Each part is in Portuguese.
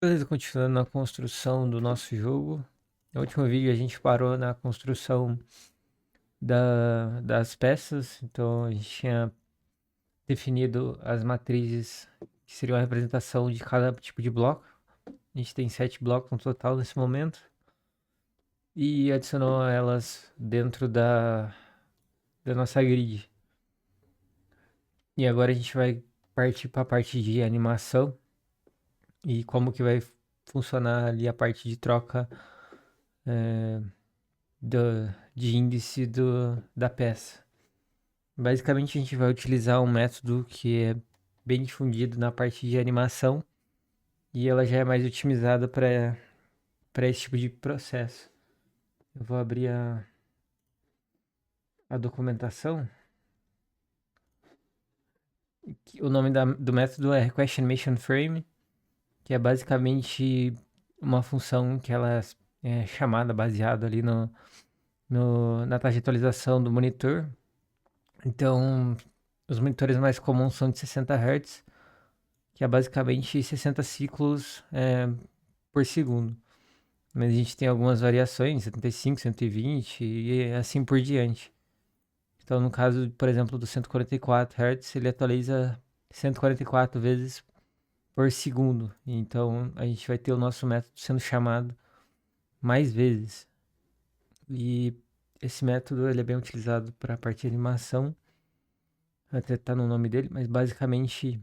Beleza, continuando na construção do nosso jogo. No último vídeo a gente parou na construção das peças, então a gente tinha definido as matrizes que seriam a representação de cada tipo de bloco. A gente tem 7 blocos no total nesse momento e adicionou elas dentro da nossa grid. E agora a gente vai partir para a parte de animação e como que vai funcionar ali a parte de troca eh, de índice da peça. Basicamente, a gente vai utilizar um método que é bem difundido na parte de animação e ela já é mais otimizada para esse tipo de processo. Eu vou abrir a documentação. O nome do método é Request Animation Frame, que é basicamente uma função que ela é chamada baseada ali na taxa de atualização do monitor. Então, os monitores mais comuns são de 60 Hz, que é basicamente 60 ciclos por segundo. Mas a gente tem algumas variações, 75, 120 e assim por diante. Então, no caso, por exemplo, do 144 Hz, ele atualiza 144 vezes por segundo. Então, a gente vai ter o nosso método sendo chamado mais vezes. E esse método ele é bem utilizado para a parte de animação, até tá no nome dele, mas basicamente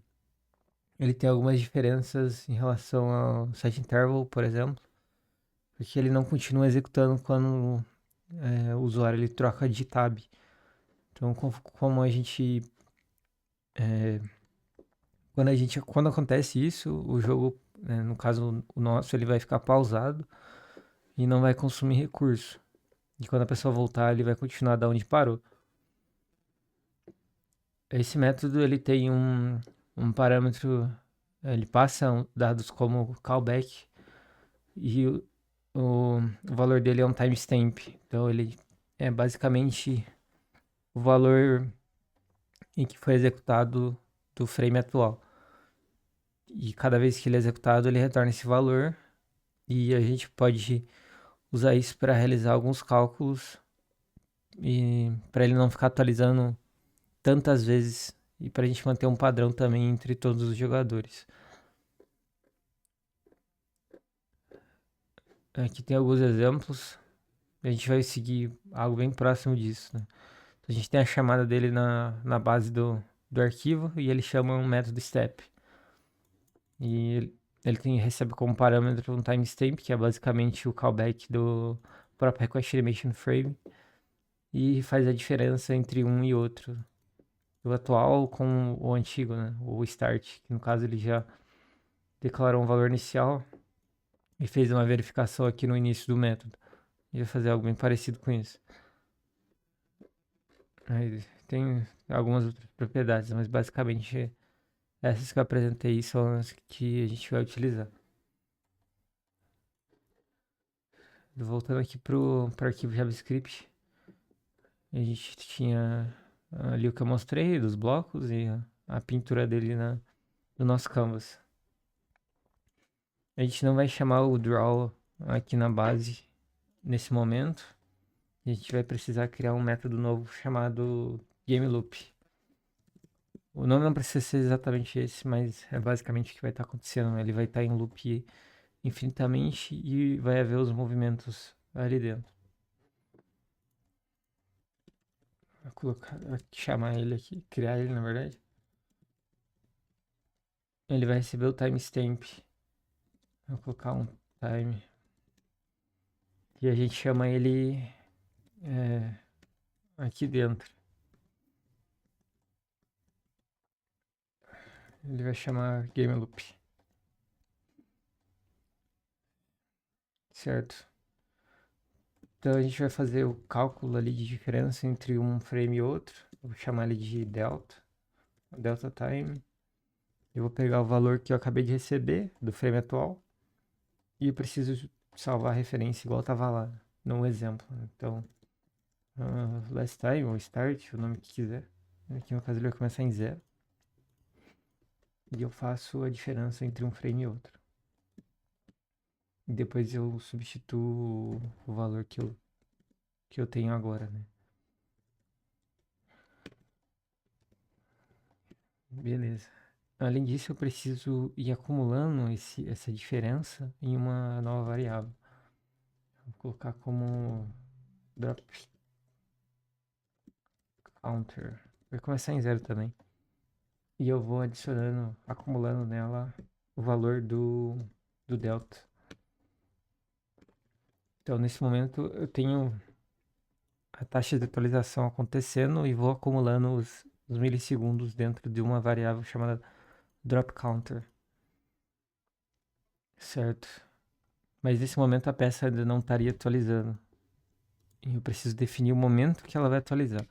ele tem algumas diferenças em relação ao set interval, por exemplo, porque ele não continua executando quando o usuário ele troca de tab. Então, como a gente quando acontece isso, o jogo, no caso o nosso, ele vai ficar pausado e não vai consumir recurso. E quando a pessoa voltar, ele vai continuar da onde parou. Esse método ele tem um parâmetro, ele passa dados como callback e o valor dele é um timestamp. Então ele é basicamente o valor em que foi executado do frame atual. E cada vez que ele é executado, ele retorna esse valor e a gente pode usar isso para realizar alguns cálculos e para ele não ficar atualizando tantas vezes e para a gente manter um padrão também entre todos os jogadores. Aqui tem alguns exemplos. A gente vai seguir algo bem próximo disso, né? A gente tem a chamada dele na base do arquivo e ele chama um método step. E recebe como parâmetro um timestamp, que é basicamente o callback do próprio Request Animation Frame, e faz a diferença entre um e outro. O atual com o antigo, né? O start, que no caso ele já declarou um valor inicial e fez uma verificação aqui no início do método. E vai fazer algo bem parecido com isso. Aí tem algumas outras propriedades, mas basicamente essas que eu apresentei são as que a gente vai utilizar. Voltando aqui pro arquivo JavaScript, a gente tinha ali o que eu mostrei dos blocos e a pintura dele no nosso canvas. A gente não vai chamar o draw aqui na base nesse momento. A gente vai precisar criar um método novo chamado GameLoop. O nome não precisa ser exatamente esse, mas é basicamente o que vai estar acontecendo. Ele vai estar em loop infinitamente e vai haver os movimentos ali dentro. Vou colocar, chamar ele aqui, criar ele na verdade. Ele vai receber o timestamp. Vou colocar um time. E a gente chama ele aqui dentro. Ele vai chamar GameLoop. Certo? Então a gente vai fazer o cálculo ali de diferença entre um frame e outro. Eu vou chamar ele de delta. Delta time. Eu vou pegar o valor que eu acabei de receber do frame atual e eu preciso salvar a referência igual estava lá no exemplo. Então, last time ou start, o nome que quiser. Aqui no caso ele vai começar em 0 e eu faço a diferença entre um frame e outro. E depois eu substituo o valor que eu tenho agora, né? Beleza. Além disso, eu preciso ir acumulando essa diferença em uma nova variável. Vou colocar como drop counter. Vai começar em zero também. E eu vou adicionando, acumulando nela o valor do delta. Então, nesse momento, eu tenho a taxa de atualização acontecendo e vou acumulando os milissegundos dentro de uma variável chamada drop counter. Certo. Mas nesse momento a peça ainda não estaria atualizando. E eu preciso definir o momento que ela vai atualizar.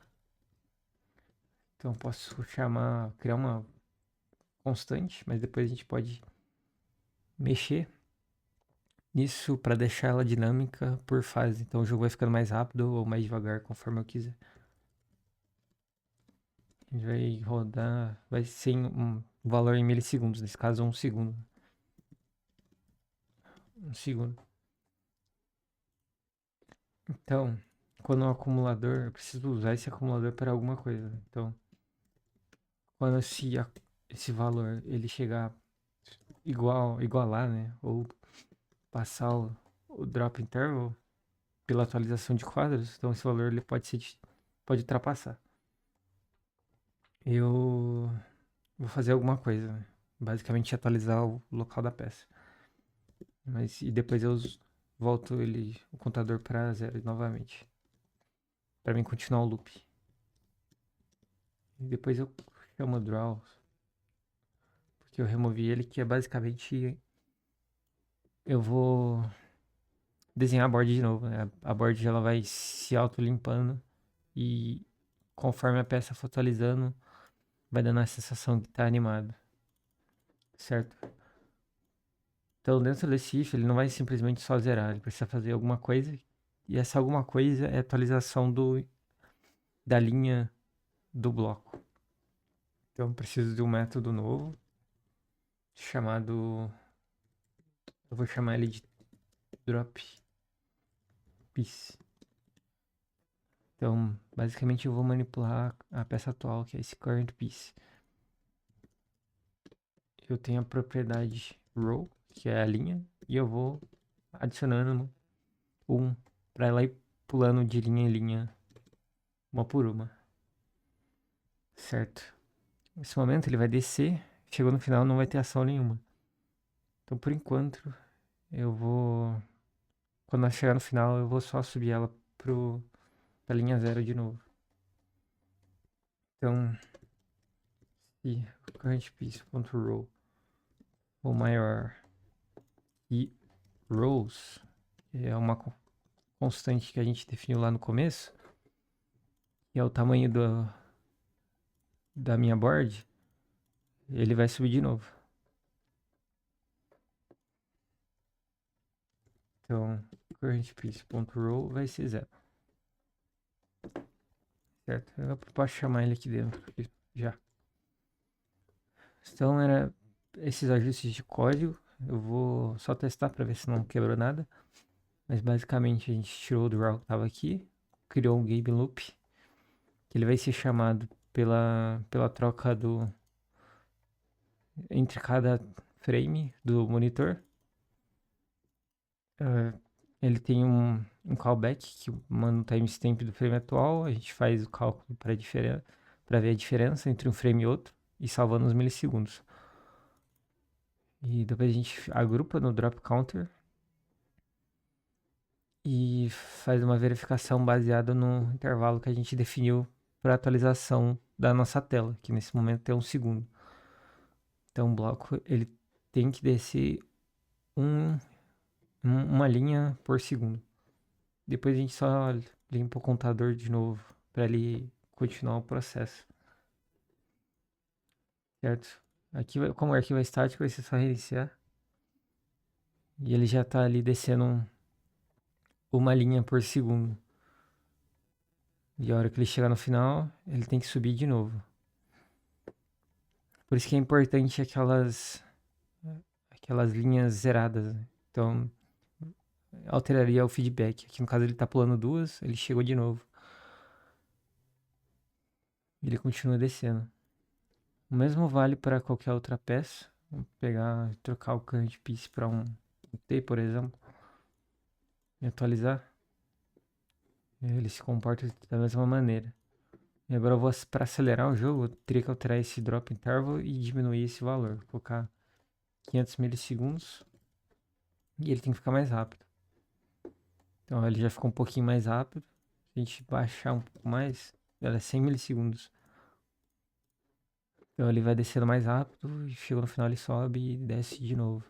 Então eu posso criar uma constante, mas depois a gente pode mexer nisso para deixar ela dinâmica por fase. Então o jogo vai ficando mais rápido ou mais devagar conforme eu quiser. A gente vai rodar, vai ser um valor em milissegundos, nesse caso 1 segundo. 1 segundo. Então, quando o acumulador, eu preciso usar esse acumulador para alguma coisa. Então, quando esse valor ele chegar igualar, né? Ou passar o drop interval pela atualização de quadros, então esse valor ele pode ultrapassar. Eu vou fazer alguma coisa, né? Basicamente atualizar o local da peça. E depois eu volto o contador para zero novamente, para mim continuar o loop. E depois eu chamo o draw, porque eu removi ele, que é basicamente eu vou desenhar a board de novo, né? A board ela vai se auto limpando e conforme a peça for atualizando, vai dando a sensação que tá animado, certo? Então dentro desse if ele não vai simplesmente só zerar, ele precisa fazer alguma coisa e essa alguma coisa é a atualização da linha do bloco. Então eu preciso de um método novo chamado, eu vou chamar ele de drop piece. Então, basicamente eu vou manipular a peça atual, que é esse current piece. Eu tenho a propriedade row, que é a linha, e eu vou adicionando para ela ir pulando de linha em linha, uma por uma. Certo? Nesse momento ele vai descer, chegou no final não vai ter ação nenhuma. Então por enquanto eu vou, quando ela chegar no final eu vou só subir ela pra linha zero de novo. Então, se current piece.row ou maior e rows é uma constante que a gente definiu lá no começo, que é o tamanho da minha board, ele vai subir de novo. Então, current piece.row vai ser zero. Certo? Eu posso chamar ele aqui dentro já. Então era esses ajustes de código. Eu vou só testar para ver se não quebrou nada. Mas basicamente a gente tirou o draw que estava aqui, criou um game loop, que ele vai ser chamado pela troca entre cada frame do monitor. Ele tem um callback que manda o timestamp do frame atual. A gente faz o cálculo para ver a diferença entre um frame e outro e salvando os milissegundos. E depois a gente agrupa no drop counter e faz uma verificação baseada no intervalo que a gente definiu para atualização da nossa tela, que nesse momento é 1 segundo. Então o bloco ele tem que descer uma linha por segundo. Depois a gente só limpa o contador de novo para ele continuar o processo. Certo? Aqui, como o arquivo é estático, vai ser só reiniciar. E ele já está ali descendo uma linha por segundo. E a hora que ele chegar no final, ele tem que subir de novo. Por isso que é importante aquelas linhas zeradas, né? Então, alteraria o feedback. Aqui no caso ele tá pulando duas, ele chegou de novo. Ele continua descendo. O mesmo vale para qualquer outra peça. Vou pegar, trocar o current piece para um T, por exemplo, e atualizar. Ele se comporta da mesma maneira. E agora eu vou para acelerar o jogo, eu teria que alterar esse drop interval e diminuir esse valor. Vou colocar 500 milissegundos e ele tem que ficar mais rápido. Então ele já ficou um pouquinho mais rápido. Se a gente baixar um pouco mais, ela é 100 milissegundos. Então ele vai descendo mais rápido e chegou no final ele sobe e desce de novo.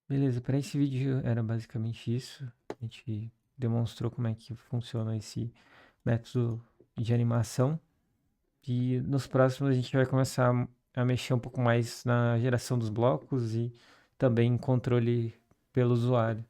Beleza, para esse vídeo era basicamente isso. A gente demonstrou como é que funciona esse método de animação. E nos próximos a gente vai começar a mexer um pouco mais na geração dos blocos e também em controle pelo usuário.